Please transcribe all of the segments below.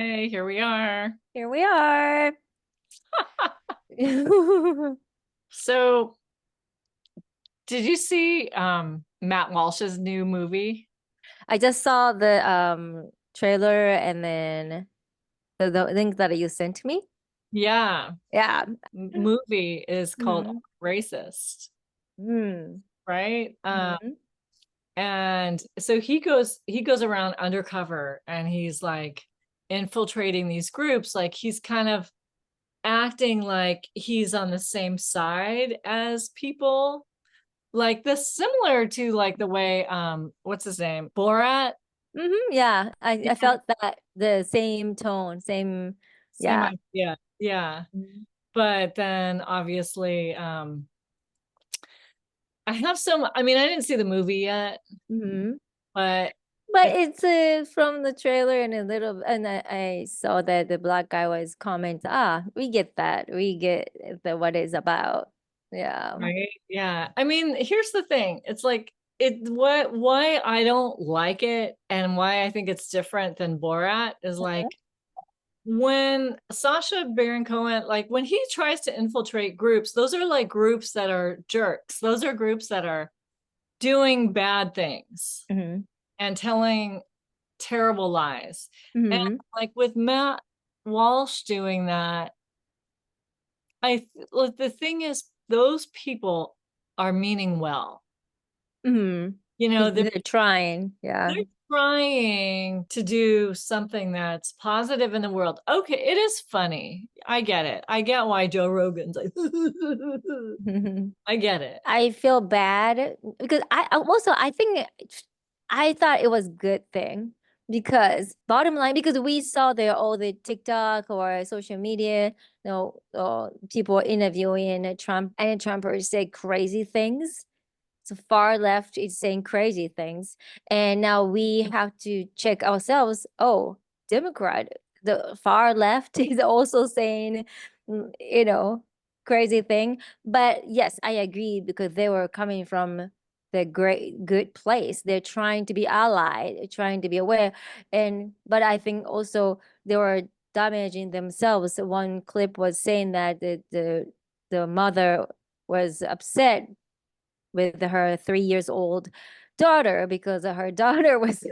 Hey, here we are. Here we are. So, did you see Matt Walsh's new movie? I just saw the trailer and then the link that you sent me. Yeah, Yeah. movie is called Mm-hmm. Racist, Mm-hmm. right? Mm-hmm. And so he goes around undercover and he's like infiltrating these groups, like he's kind of acting like he's on the same side as people, like this, similar to like the way what's his name? Borat. Yeah, I felt that the same tone, same, Same yeah. idea. Yeah. But then obviously, I mean, I didn't see the movie yet, Mm-hmm. but But I, it's from the trailer and a little, and I saw that the black guy was comment, we get that. We get what it's about. Yeah. right? Yeah. I mean, here's the thing. It's like what why I don't like it and why I think it's different than Borat is like when Sacha Baron Cohen, like when he tries to infiltrate groups, those are like groups that are jerks. Those are groups that are doing bad things Mm-hmm. and telling terrible lies. And Mm-hmm. like with Matt Walsh doing that, like, the thing is, those people are meaning well. Mm-hmm. You know, They're trying. Yeah. they're trying to do something that's positive in the world. Okay, it is funny. I get it. I get why Joe Rogan's like, I get it. I feel bad because I think I thought it was good thing because bottom line, because we saw there all the TikTok or social media, people interviewing Trump, and Trumpers say crazy things. So far left is saying crazy things, and now we have to check ourselves. Oh, Democrat, the far left is also saying, you know, crazy thing. But yes, I agree because they were coming from the great good place. They're trying to be allied, trying to be aware, and but I think also they were damaging themselves. One clip was saying that the mother was upset with her 3 years old daughter because her daughter was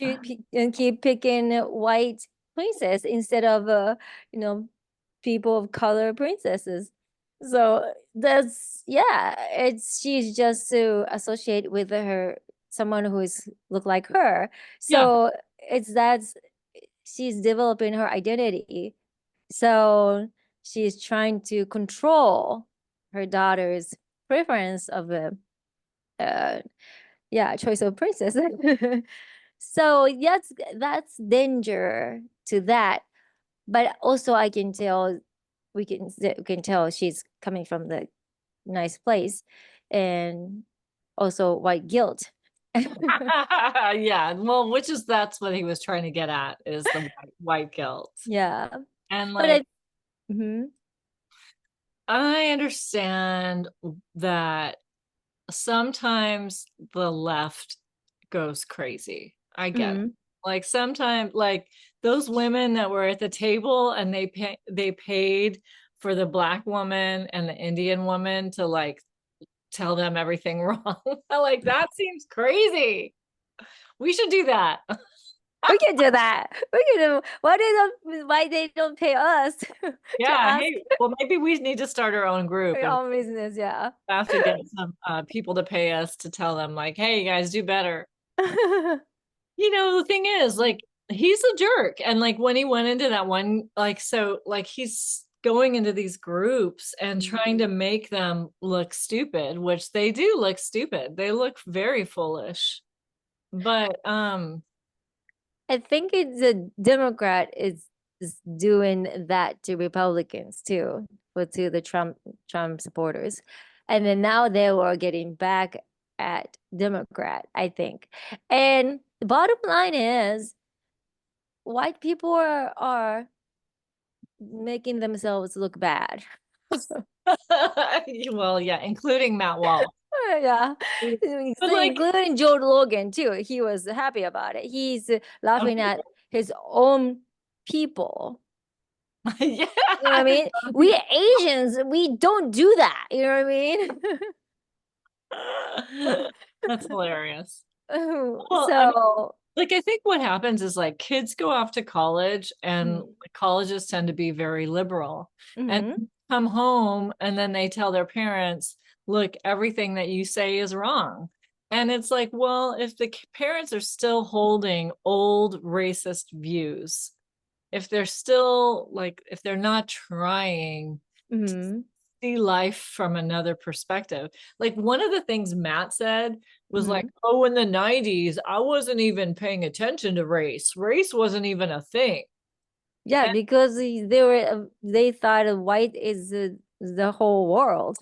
and keep picking white princess instead of you know people of color princesses. So that's, yeah, it's she's just to associate with her someone who is look like her. Yeah. So it's that's she's developing her identity. So she's trying to control her daughter's preference of a uh yeah, choice of princess. So yes, that's danger to that. But also I can tell we can tell she's coming from the nice place, and also white guilt. Yeah. Well, which is that's what he was trying to get at is the white guilt. Yeah. And But I like mhm. I understand that sometimes the left goes crazy. I get it. Mhm. Like sometimes, like those women that were at the table and they paid for the black woman and the Indian woman to like tell them everything wrong. Like that seems crazy. We should do that. We can do that. We can do why they don't pay us to Yeah. ask Hey, well, maybe we need to start our own group our and own business, yeah. have to get some people to pay us to tell them, like, hey, you guys do better. You know, the thing is, like, he's a jerk. And like when he went into that one, like, so like he's going into these groups and trying to make them look stupid, which they do look stupid. They look very foolish. But I think it's a Democrat is doing that to Republicans too, but to the Trump supporters. And then now they were getting back at Democrat, I think. And the bottom line is white people are making themselves look bad. well, yeah, including Matt Walsh. Yeah, But like, including Joe Logan too. He was happy about it. He's laughing okay, at his own people. Yeah. You know what I mean? We Asians, we don't do that. You know what I mean? That's hilarious. Well, I mean, So, like I think what happens is like kids go off to college and mhm, colleges tend to be very liberal and mhm, come home and then they tell their parents, look, everything that you say is wrong. And it's like, well, if the parents are still holding old racist views, if they're still like, if they're not trying to mhm, see life from another perspective. Like one of the things Matt said was like, mhm. oh, in the 90s, I wasn't even paying attention to race. Race wasn't even a thing. Yeah, And because they thought white is the whole world.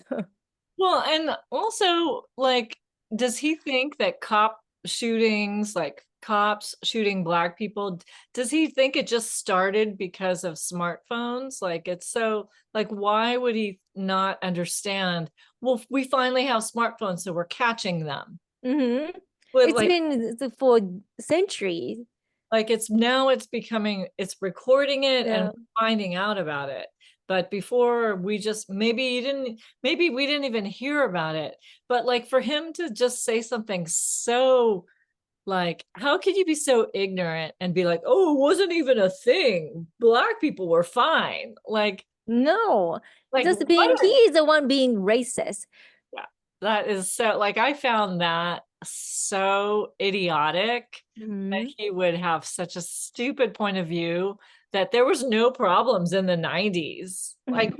well, and also like, does he think that cop shootings, like cops shooting black people, does he think it just started because of smartphones? Like it's so like why would he not understand? Well, we finally have smartphones, so we're catching them. Hmm. But It's been for centuries. like it's now it's becoming it's recording it and Yeah. finding out about it. But before we just maybe we didn't even hear about it. But like for him to just say something so like how could you be so ignorant and be like, oh, it wasn't even a thing. Black people were fine. No, Like just what being, he is the one being racist. yeah, that is so like I found that so idiotic that Hmm. he would have such a stupid point of view that there was no problems in the 90s. Like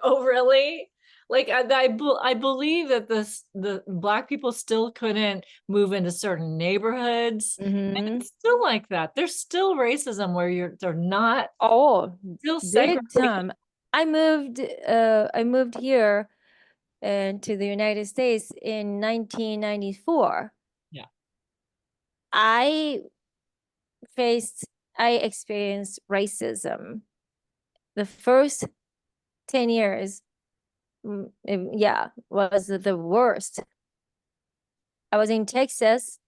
oh really? Like I believe that the black people still couldn't move into certain neighborhoods. And Hmm. it's still like that. There's still racism where they're not Oh, still big segregation. time. I moved here and to the United States in 1994. Yeah. I I experienced racism the first 10 years. Yeah, was the worst. I was in Texas,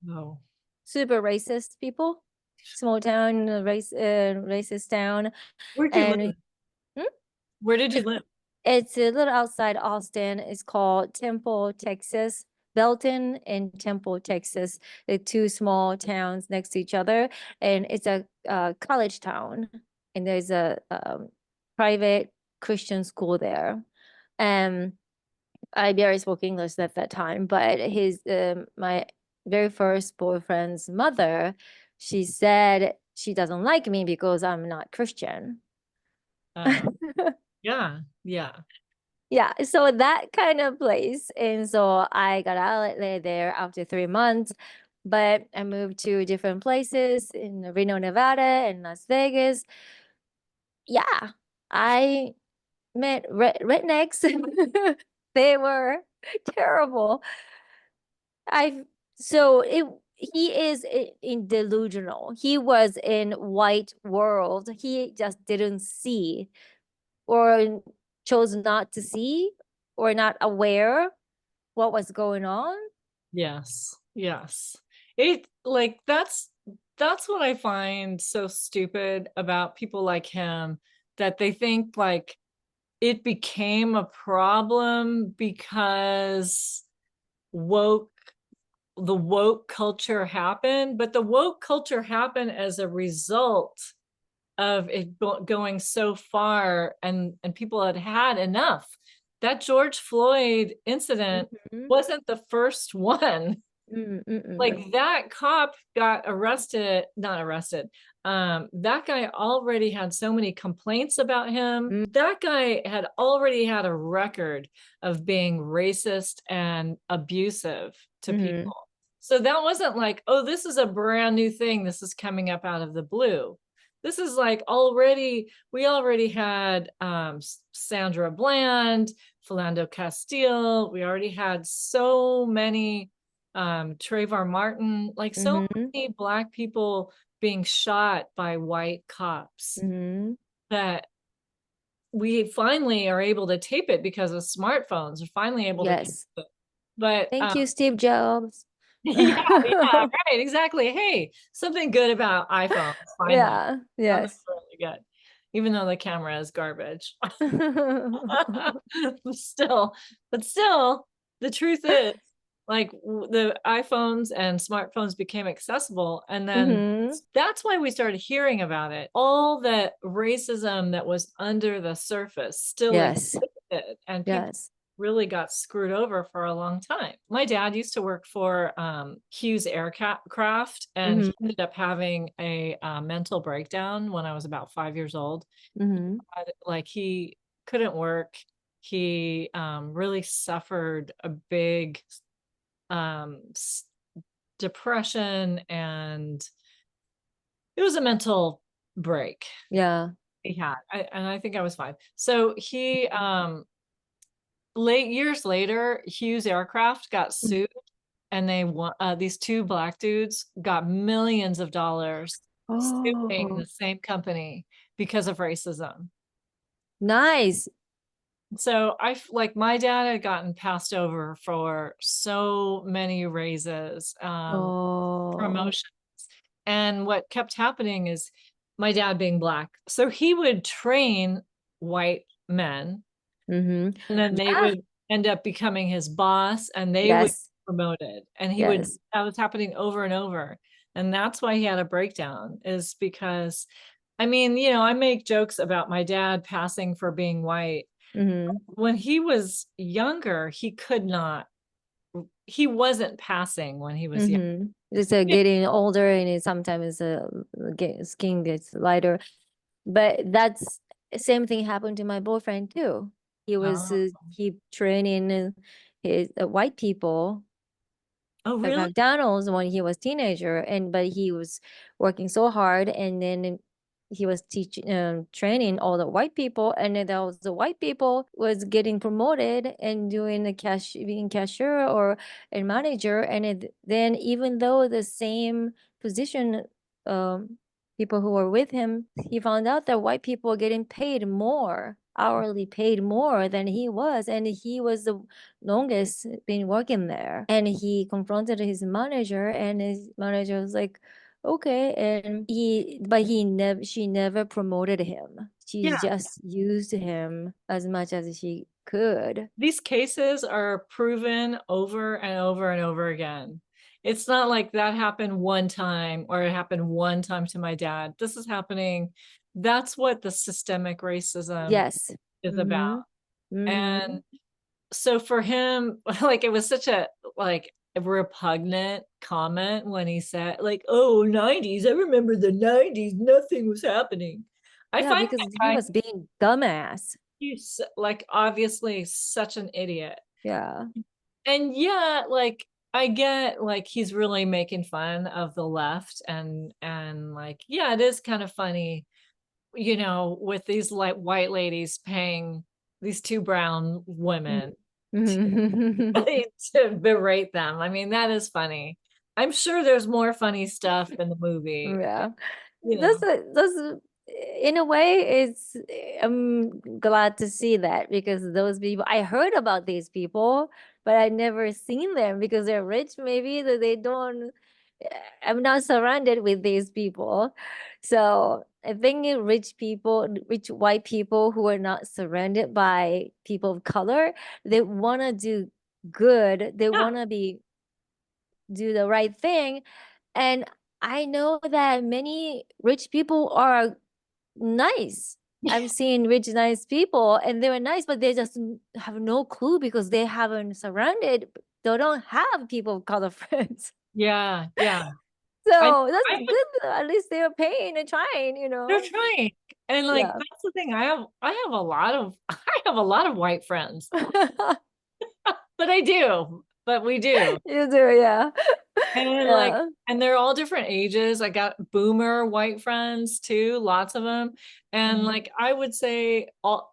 No. super racist people, small town, racist town. Where'd you And live? hmm, Where did you it's, live? it's a little outside Austin. It's called Temple, Texas. Belton and Temple, Texas, the two small towns next to each other. And it's a college town. And there's a private Christian school there. And I barely spoke English at that time, but his my very first boyfriend's mother, she said she doesn't like me because I'm not Christian. Uh, yeah, yeah. Yeah, so that kind of place. And so I got out there after 3 months, but I moved to different places in Reno, Nevada and Las Vegas. Yeah, I met rednecks. They were terrible. I so it he is in delusional. He was in white world. He just didn't see or chose not to see or not aware what was going on. Yes, yes. It like that's what I find so stupid about people like him that they think like it became a problem because woke the woke culture happened, but the woke culture happened as a result of it going so far and people had had enough. That George Floyd incident Mhm. wasn't the first one. Mm, mm, mm, Like that cop got arrested, not arrested. That guy already had so many complaints about him. mm, That guy had already had a record of being racist and abusive to mhm, people. So that wasn't like, oh, this is a brand new thing. This is coming up out of the blue. This is like we already had Sandra Bland, Philando Castile. We already had so many Trayvon Martin, like so mhm, many black people being shot by white cops mhm. that we finally are able to tape it because of smartphones. We're finally able to tape Yes. it. But Thank you, Steve Jobs. Yeah, yeah, right, exactly. Hey, something good about iPhones, finally. Yeah, Something yes. really good. Even though the camera is garbage. Still, but still, the truth is, like the iPhones and smartphones became accessible, and then Hmm. that's why we started hearing about it. All that racism that was under the surface still Yes, existed, and people yes. really got screwed over for a long time. My dad used to work for Hughes Aircraft, and he Hmm. ended up having a mental breakdown when I was about 5 years old. Hmm. Like he couldn't work. He really suffered a big um, depression, and it was a mental break Yeah. he had. And I think I was 5. So he late years later, Hughes Aircraft got sued, and they won. These two black dudes got millions of dollars suing Oh, the same company because of racism. nice. So like my dad had gotten passed over for so many raises, Oh. promotions. And what kept happening is my dad being black. So he would train white men, Mm-hmm. and then they Yeah. would end up becoming his boss, and they would Yes. be promoted. And Yes. that was happening over and over. And that's why he had a breakdown, is because, I mean, I make jokes about my dad passing for being white. Mm-hmm. When he was younger, he wasn't passing when he was young. Mm-hmm. Just getting older, and sometimes skin gets lighter. But that's same thing happened to my boyfriend too. He was Oh, keep training his white people oh at really? McDonald's when he was teenager, and but he was working so hard, and then he was teaching training all the white people, and then those the white people was getting promoted and doing the being cashier or a manager, and then even though the same position, people who were with him, he found out that white people were getting paid more, hourly paid more than he was, and he was the longest been working there. And he confronted his manager, and his manager was like, okay. And she never promoted him. She Yeah. just used him as much as she could. These cases are proven over and over and over again. It's not like that happened one time or it happened one time to my dad. This is happening. That's what the systemic racism Yes. is about. Mm-hmm. Mm-hmm. And so for him, like it was such a like a repugnant comment when he said, like, oh, 90s. I remember the 90s, nothing was happening. I Yeah, find because that he guy, was being dumbass. he's like obviously such an idiot. Yeah. And yeah, like I get like he's really making fun of the left, and like yeah, it is kind of funny, with these like white ladies paying these two brown women Mm-hmm. to berate them. I mean, that is funny. I'm sure there's more funny stuff in the movie, Yeah. you know. That's in a way, it's I'm glad to see that, because those people, I heard about these people, but I never seen them because they're rich, maybe that they don't I'm not surrounded with these people. So I think rich white people who are not surrounded by people of color, they wanna do good. They Yeah, wanna be do the right thing. And I know that many rich people are nice. I've seen rich, nice people, and they were nice, but they just have no clue because they haven't surrounded, they don't have people of color friends. yeah, yeah. I So that's I good. At least they're paying and they're trying. trying. And like Yeah. that's the thing. I have a lot of I have a lot of white friends. But I do. But we do. You do, yeah. And like, Yeah. and they're all different ages. I got boomer white friends too, lots of them. And Mhm. like I would say all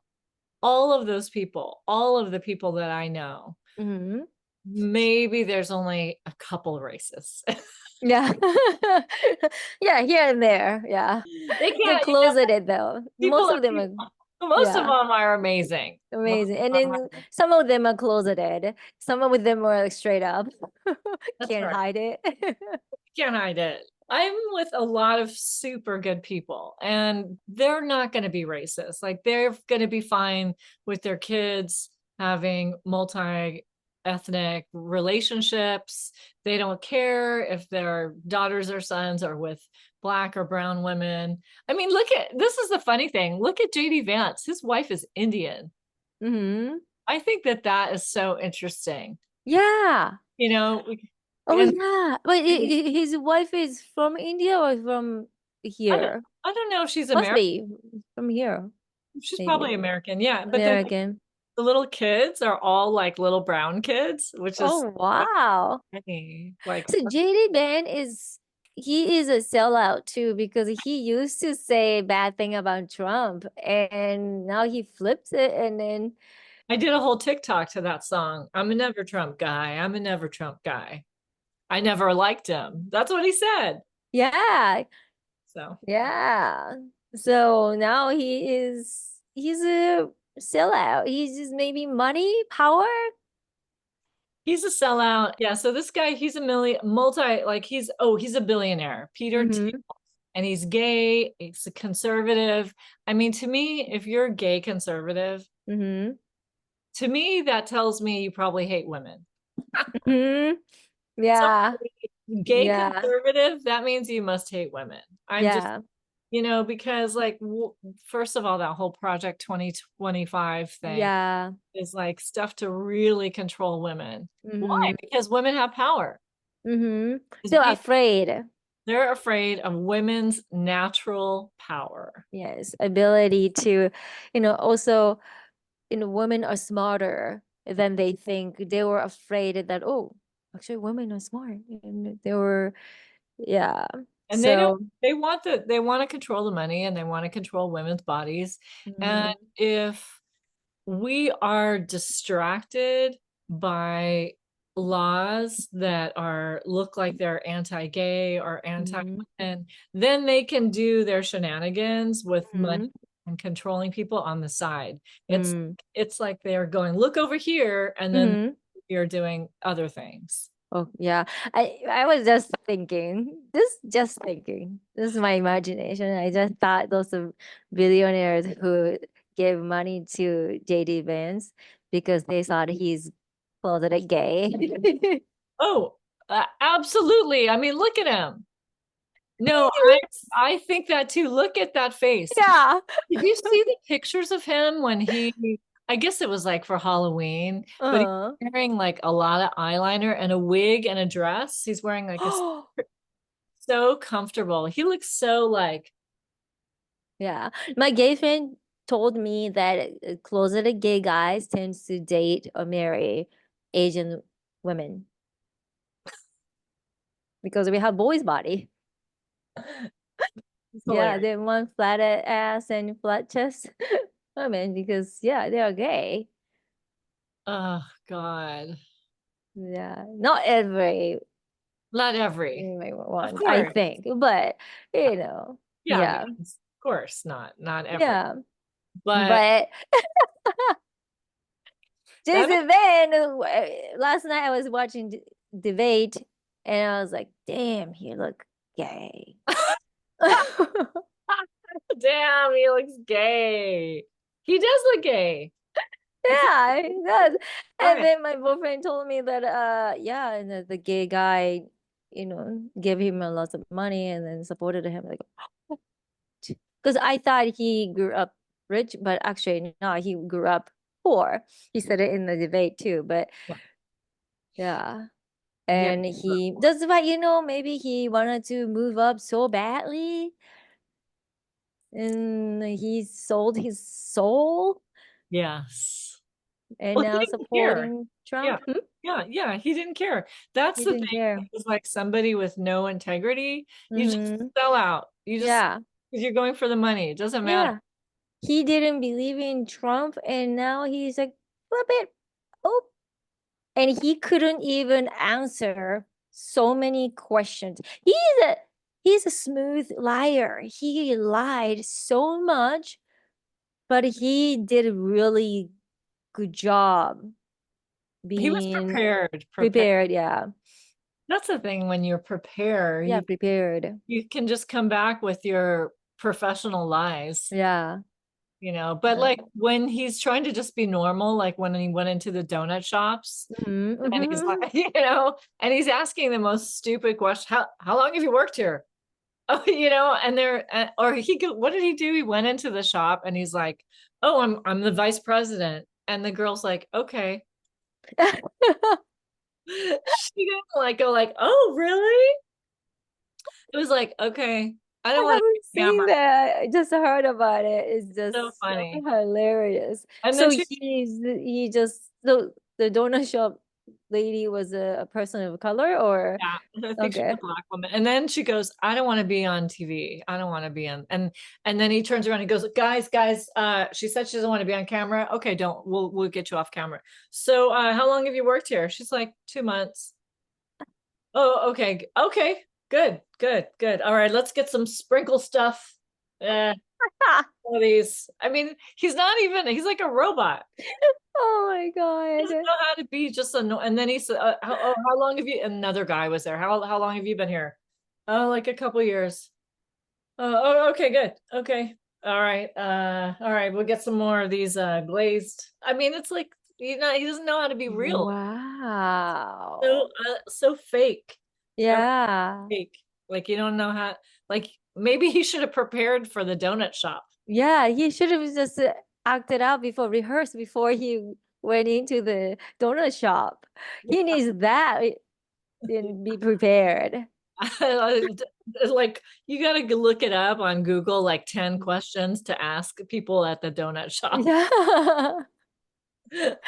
of those people, all of the people that I know, Mhm. maybe there's only a couple racists. Yeah. Yeah, here and there. Yeah. They They're can't, closing it though. people Most are of them are, people. Most of Yeah. them are amazing. Most Amazing. And of them then are- some of them are closeted. Some of them are like straight up. That's Can't right. hide it. Can't hide it. I'm with a lot of super good people, and they're not going to be racist. Like they're going to be fine with their kids having multi-ethnic relationships. They don't care if their daughters or sons are with black or brown women. I mean, look at this is the funny thing. Look at JD Vance. His wife is Indian. Hmm. I think that that is so interesting. Yeah. You know, Oh and yeah. But his wife is from India or from I don't here? I don't know if she's Must American. be from here, She's maybe. probably American, yeah. But then American. the little kids are all like little brown kids, which is Oh so wow. funny. Like, So JD Ben is he is a sellout too because he used to say bad thing about Trump and now he flips it and then I did a whole TikTok to that song. I'm a never Trump guy. I'm a never Trump guy. I never liked him. That's what he said. yeah, So yeah. So now he's a sellout. He's just maybe money, power. he's a sellout. Yeah. So this guy, he's a like he's a billionaire. Peter T. Mm-hmm. And he's gay. He's a conservative. I mean, to me, if you're gay conservative, Mm-hmm. to me, that tells me you probably hate women. Mm-hmm. So Yeah. gay Yeah. conservative, that means you must hate women. I'm just, Yeah. because like first of all, that whole Project 2025 thing Yeah. is like stuff to really control women. Why? Mm-hmm. Because women have power. Mm-hmm. Is So afraid. they're afraid of women's natural power. Yes. Ability to, also, women are smarter than they think. They were afraid that, oh, actually women are smart. And they were, yeah. And they don't So, they want to control the money and they want to control women's bodies. And mm-hmm. if we are distracted by laws that are look like they're anti-gay or Mm-hmm. anti-women, then they can do their shenanigans with money Mm-hmm. and controlling people on the side. It's Mm-hmm. it's like they're going, look over here, and then Mm-hmm. you're doing other things. Oh yeah. I was just thinking. This is my imagination. I just thought those are billionaires who gave money to JD Vance because they thought he's closeted gay. Oh, absolutely. I mean, look at him. No, He looks, I think that too. Look at that face. yeah. Did you see the pictures of him when I guess it was like for Halloween, but he's Uh-huh. wearing like a lot of eyeliner and a wig and a dress. He's wearing like a so comfortable. He looks so like, Yeah. My gay friend told me that closeted gay guys tends to date or marry Asian women because we have boys' body. it's Yeah, hilarious. they want flat ass and flat chest women because yeah, they are gay. Oh God. Yeah, not every Not every. Of one, I course. think, but Yeah, yeah, because of course not every. yeah. But But that Jason Van, last night I was watching debate, and I was like, damn, he look gay. damn, he looks gay. He does look gay. It's Yeah, it does. And right. then my boyfriend told me that yeah, and the gay guy, gave him a lot of money and then supported him like because I thought he grew up rich, but actually no, he grew up poor. He said it in the debate too, but yeah. Yeah. And that's why, maybe he wanted to move up so badly and he sold his soul Yes. and Well, he now didn't care. supporting Yeah. Trump. Yeah. He didn't care. That's He the didn't thing. care. It's like somebody with no integrity. You just Hmm. sell out. You just, Yeah. because you're going for the money. It doesn't matter. Yeah. He didn't believe in Trump and now he's like, flip it. Oh. And he couldn't even answer so many questions. He's a smooth liar. He lied so much, but he did a really good job He was being prepared. prepared. Yeah. That's the thing when you're prepared, Yeah, prepared. you can just come back with your professional lies, Yeah. But Yeah. like when he's trying to just be normal, like when he went into the donut shops Mm-hmm. and he's Mm-hmm. like, and he's asking the most stupid question, how long have you worked here? Oh, and or what did he do? He went into the shop and he's like, oh, I'm the vice president. And the girl's like, okay. She didn't like go like, oh, really? It was like, okay, I don't I want to haven't be on seen my that. I just heard about it. It's so just so funny. hilarious. And So then she he just so the donut shop lady was a person of color or Yeah, I think she's okay. a black woman. And then she goes, I don't want to be on TV. I don't want to be on and then he turns around and goes, guys, she said she doesn't want to be on camera. Okay, don't we'll get you off camera. So how long have you worked here? She's like 2 months. Oh, okay. Okay. Good. All right, let's get some sprinkle stuff. All these. I mean, he's like a robot. Oh my He God. doesn't know how to be just a no. And then he said, how long have you?" Another guy was there. How long have you been here? Oh, like a couple years. Okay, good. Okay. All right. We'll get some more of these glazed. I mean, it's like he doesn't know how to be real. Wow. So fake. Everything Yeah. fake. Like you don't know how. Like maybe he should have prepared for the donut shop. Yeah, he should have just acted out before rehearsed before he went into the donut shop. He needs that and be prepared. Like you gotta look it up on Google, like 10 questions to ask people at the donut shop. Yeah.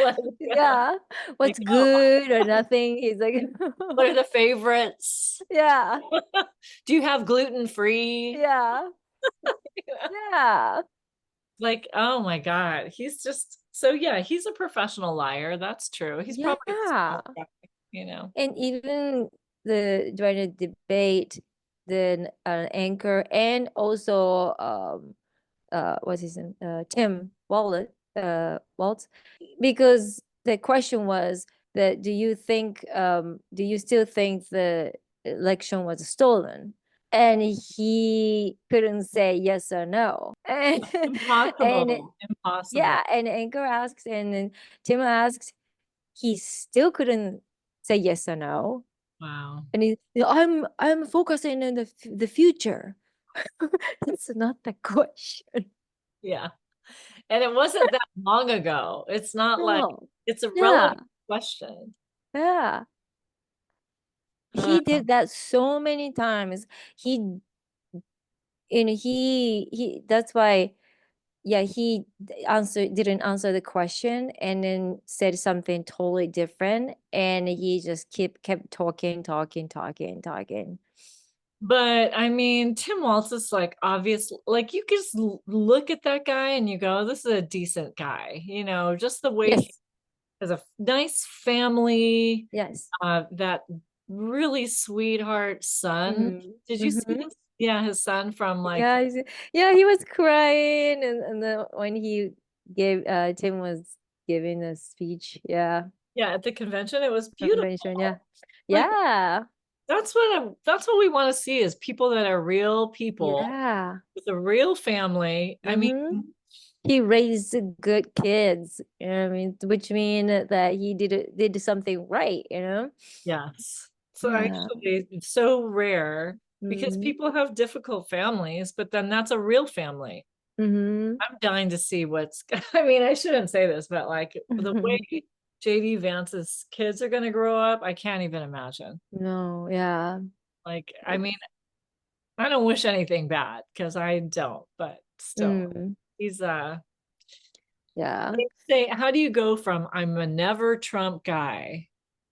like, Yeah. like, What's oh, good or nothing? He's like, what are the favorites? yeah. Do you have gluten free? Yeah. Yeah. Like, oh my God. He's just so yeah, he's a professional liar. That's true. He's probably a Yeah. smart guy, you know. And even the during the debate, the anchor and also what's his name? Tim Walz, Waltz, because the question was that do you still think the election was stolen? And he couldn't say yes or no. And Impossible. Impossible. yeah, and anchor asks, and then Tim asks, he still couldn't say yes or no. Wow. And I'm focusing on the future. That's not the question. Yeah. And it wasn't that long ago. It's not like No. it's a Yeah. relevant question. Yeah. Uh, He did that so many times. He and he that's why yeah, he didn't answer the question and then said something totally different and he just kept talking. but I mean, Tim Walz is like obvious, like you just look at that guy and you go, this is a decent guy, just the way he Yes. has a nice family, Yes. that really sweetheart son. Mm-hmm. Did you see Mm-hmm. his, yeah, his son from like, Yeah, yeah, he was crying and then when he gave Tim was giving a speech, yeah, yeah, at the convention, it was convention, yeah. beautiful. Like Yeah. that's what we want to see is people that are real people Yeah. with a real family. I mean, Mm-hmm. He raised good kids, you know what I mean, which mean that he did something right, you know? yes. So Yeah. actually, it's so rare because Mm-hmm. people have difficult families, but then that's a real family. Mm-hmm. I'm dying to see I mean, I shouldn't say this, but like the way JD Vance's kids are going to grow up, I can't even imagine. No, yeah. Like, I mean, I don't wish anything bad because I don't, but still, Mm, he's yeah. say, how do you go from I'm a never Trump guy,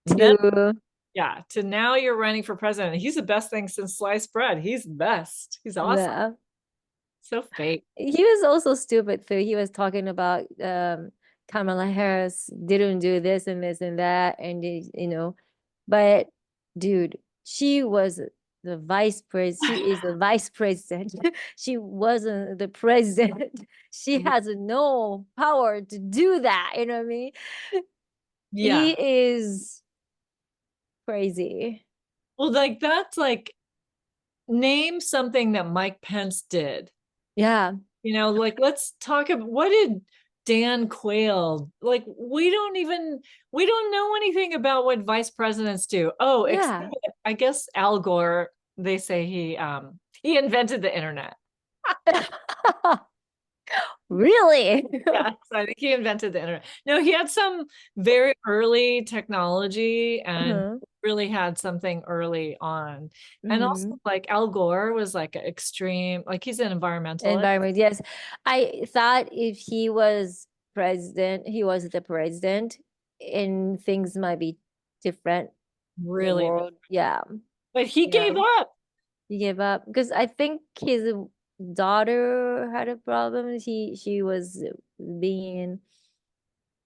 never, To yeah, to now you're running for president? He's the best thing since sliced bread. He's the best. He's awesome. yeah. So fake. He was also stupid too. He was talking about Kamala Harris didn't do this and this and that, and you know, but dude, she was the vice president. She is the vice president. She wasn't the president. She has no power to do that. You know what I mean? Yeah. He is crazy. Well, like that's like name something that Mike Pence did. Yeah. Like let's talk about what did Dan Quayle like we don't know anything about what vice presidents do. Oh, except Yeah. I guess Al Gore, they say he invented the internet. Really? Yes, I think he invented the internet. No, he had some very early technology and Uh-huh. really had something early on. And also Hmm. like Al Gore was like an extreme, like he's an environmentalist. Environment, yes. I thought if he was president, he was the president, and things might be different. The Really, world, yeah, but he yeah. gave up. He gave up because I think his daughter had a problem. She was being.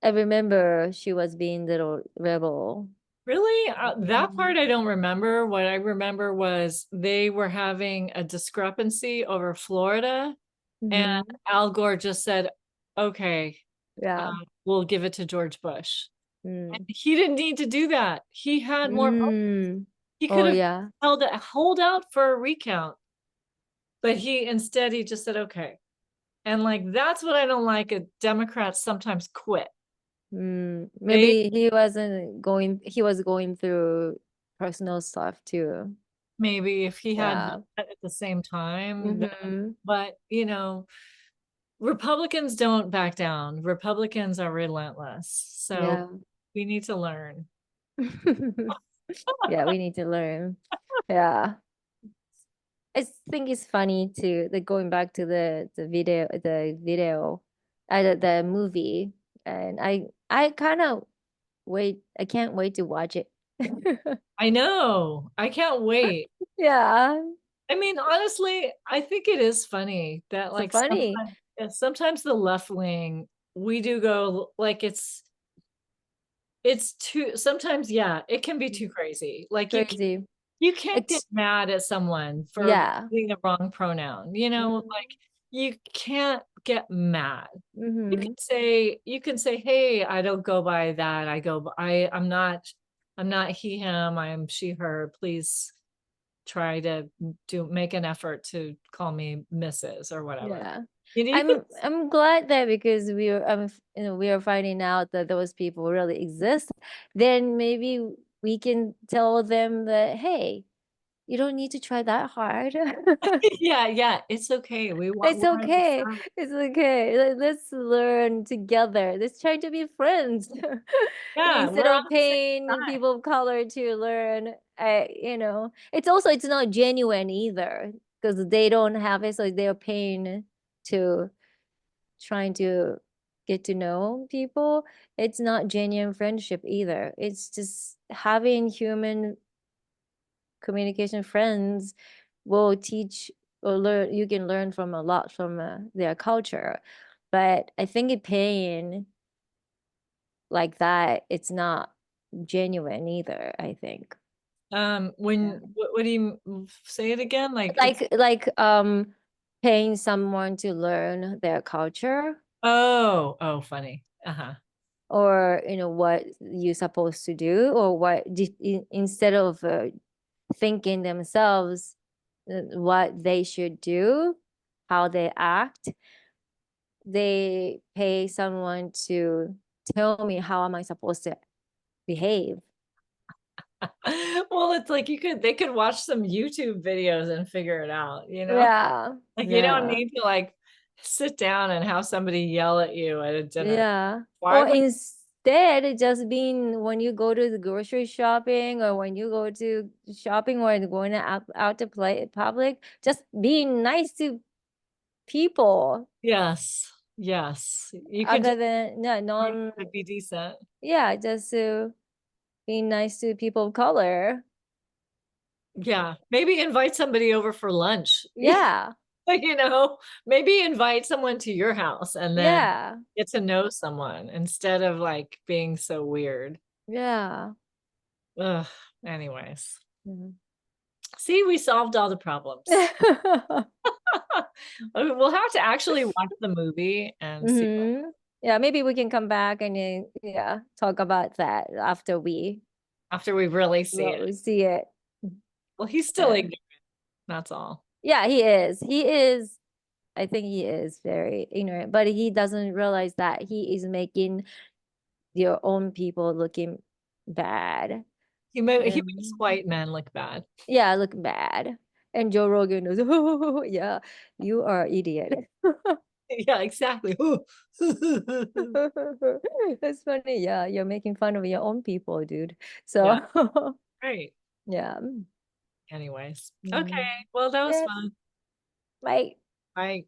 I remember she was being little rebel. Really? That Mhm. part I don't remember. What I remember was they were having a discrepancy over Florida, and Mhm. Al Gore just said, okay, Yeah. we'll give it to George Bush. Mm. He didn't need to do that. He had more. Mm. He could Oh have yeah. hold out for a recount, but he just said okay. And like that's what I don't like. Democrats sometimes quit. They Maybe he wasn't going, he was going through personal stuff too. maybe if he had Yeah. that at the same time, Hmm. but Republicans don't back down. Republicans are relentless. So Yeah. we need to learn. Yeah, we need to learn. Yeah. I think it's funny to like going back to the movie, and I kind of wait. I can't wait to watch it. I know. I can't wait. Yeah, I mean, honestly, I think it is funny that so like funny, sometimes the left wing we do go like it's too sometimes yeah, it can be too crazy. Like crazy. you can't get It's mad at someone for yeah. using the wrong pronoun. Like Hmm. you can't get mad. Hmm. You can say, "Hey, I don't go by that. I'm not he him, I'm she her. Please try to do make an effort to call me Mrs. or whatever." Yeah. You can I'm glad that because we are finding out that those people really exist, then maybe we can tell them that, hey, you don't need to try that hard. yeah, yeah, it's okay. It's We're on your okay. side. It's okay. Let's learn together. Let's try to be friends. Yeah, Instead we're on of the same paying side. people of color to learn, it's also it's not genuine either because they don't have it, so they're paying to trying to get to know people. It's not genuine friendship either. It's just having human communication friends will teach or learn. You can learn from a lot from their culture, but I think it paying like that, it's not genuine either, I think. Yeah. What do you say it again? Like it's Like paying someone to learn their culture, oh, funny. Uh-huh. or what you're supposed to do, or instead of thinking themselves what they should do, how they act, they pay someone to tell me how am I supposed to behave. Well, it's like they could watch some YouTube videos and figure it out. Yeah, Like you don't yeah, need to like sit down and have somebody yell at you at a dinner. yeah. Why Or would instead, it just being when you go to the grocery shopping, or when you go to shopping, or going out to play public, just being nice to people yes. Yes. You could other just than no, you don't non, have to be decent. yeah, just to be nice to people of color. Yeah. Maybe invite somebody over for lunch. Yeah, Like, maybe invite someone to your house and then yeah, get to know someone instead of like being so weird. yeah. Ugh. Anyways. Mhm. See, we solved all the problems. We'll have to actually watch the movie and see Yeah, maybe we can come back and then yeah, talk about that after we after we really see it. will see it. Well, he's still Yeah. ignorant. That's all. Yeah, he is. He is. I think he is very ignorant, but he doesn't realize that he is making your own people looking bad. He makes And white men look bad. yeah, look bad. And Joe Rogan is, oh, yeah, you are idiot. Yeah, exactly. That's funny. Yeah, you're making fun of your own people, dude. Yeah, So, great. yeah. Anyways, okay. Mm. Well, that was Yeah, fun. bye. Bye.